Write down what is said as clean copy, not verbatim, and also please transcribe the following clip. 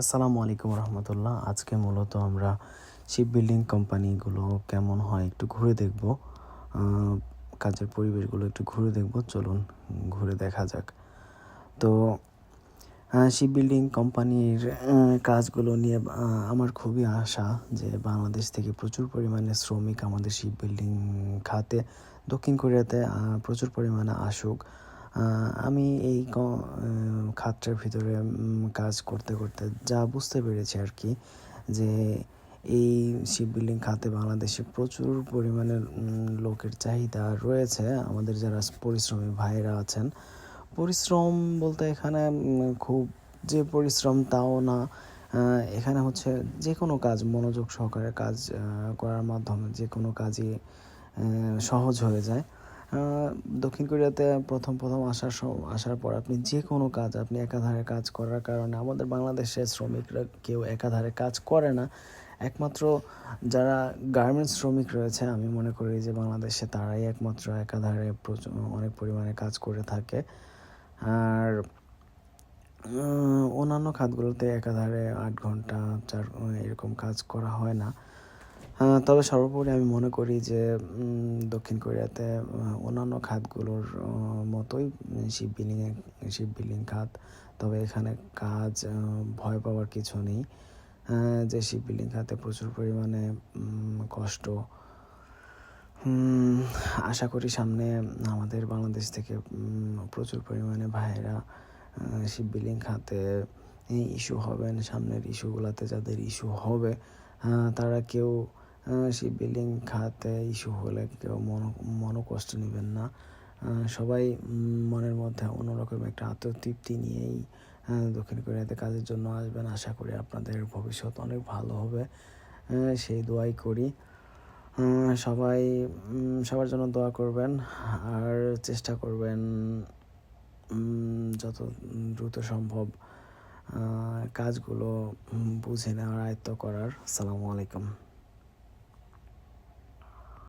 আসসালামু আলাইকুম রহমতুল্লাহ। আজকে মূলত আমরা শিপ বিল্ডিং কোম্পানিগুলো কেমন হয় একটু ঘুরে দেখব। কাজের পরিবেশগুলো একটু ঘুরে দেখব, চলুন ঘুরে দেখা যাক। তো শিপ বিল্ডিং কোম্পানির কাজগুলো নিয়ে আমার খুবই আশা যে বাংলাদেশ থেকে প্রচুর পরিমাণে শ্রমিক আমাদের শিপ বিল্ডিং খাতে দক্ষিণ কোরিয়াতে প্রচুর পরিমাণে আসুক। আমি এই খাতটার ভিতরে কাজ করতে করতে যা বুঝতে পেরেছি আর কি, যে এই শিপ বিল্ডিং খাতে বাংলাদেশে প্রচুর পরিমাণে লোকের চাহিদা রয়েছে। আমাদের যারা পরিশ্রমী ভাইয়েরা আছেন, পরিশ্রম বলতে এখানে খুব যে পরিশ্রম তাও না। এখানে হচ্ছে যে কোনো কাজ মনোযোগ সহকারে কাজ করার মাধ্যমে যে কোনো কাজই সহজ হয়ে যায়। দক্ষিণ কোরিয়াতে প্রথম আসার পর আপনি যে কোনো কাজ আপনি একাধারে কাজ করার কারণে আমাদের বাংলাদেশের শ্রমিকরা কেউ একাধারে কাজ করে না। একমাত্র যারা গার্মেন্টস শ্রমিক রয়েছে, আমি মনে করি যে বাংলাদেশে তারাই একমাত্র একাধারে অনেক পরিমাণে কাজ করে থাকে। আর অন্যান্য খাতগুলোতে একাধারে 8 ঘন্টা 4 এরকম কাজ করা হয় না। তবে সর্বোপরি আমি মনে করি যে দক্ষিণ কোরিয়াতে অন্যান্য খাতগুলোর মতোই শিপ বিল্ডিং খাত। তবে এখানে কাজ ভয় পাওয়ার কিছু নেই। যে শিপ বিল্ডিং খাতে প্রচুর পরিমাণে কষ্ট। আশা করি সামনে আমাদের বাংলাদেশ থেকে প্রচুর পরিমাণে ভাইয়েরা শিপ বিল্ডিং খাতে ইস্যু হবেন। সামনের ইস্যুগুলোতে যাদের ইস্যু হবে, তারা কেউ শিপ বিল্ডিং খাতে ইস্যু হলে কেউ মনোকষ্ট নেবেন না। সবাই মনের মধ্যে অন্যরকম একটা আত্মতৃপ্তি নিয়েই দক্ষিণ কোরিয়াতে কাজের জন্য আসবেন। আশা করি আপনাদের ভবিষ্যৎ অনেক ভালো হবে, সেই দোয়াই করি। সবাই সবার জন্য দোয়া করবেন আর চেষ্টা করবেন যত দ্রুত সম্ভব কাজগুলো বুঝে নেওয়ার, আয়ত্ত করার। আসসালামু আলাইকুম।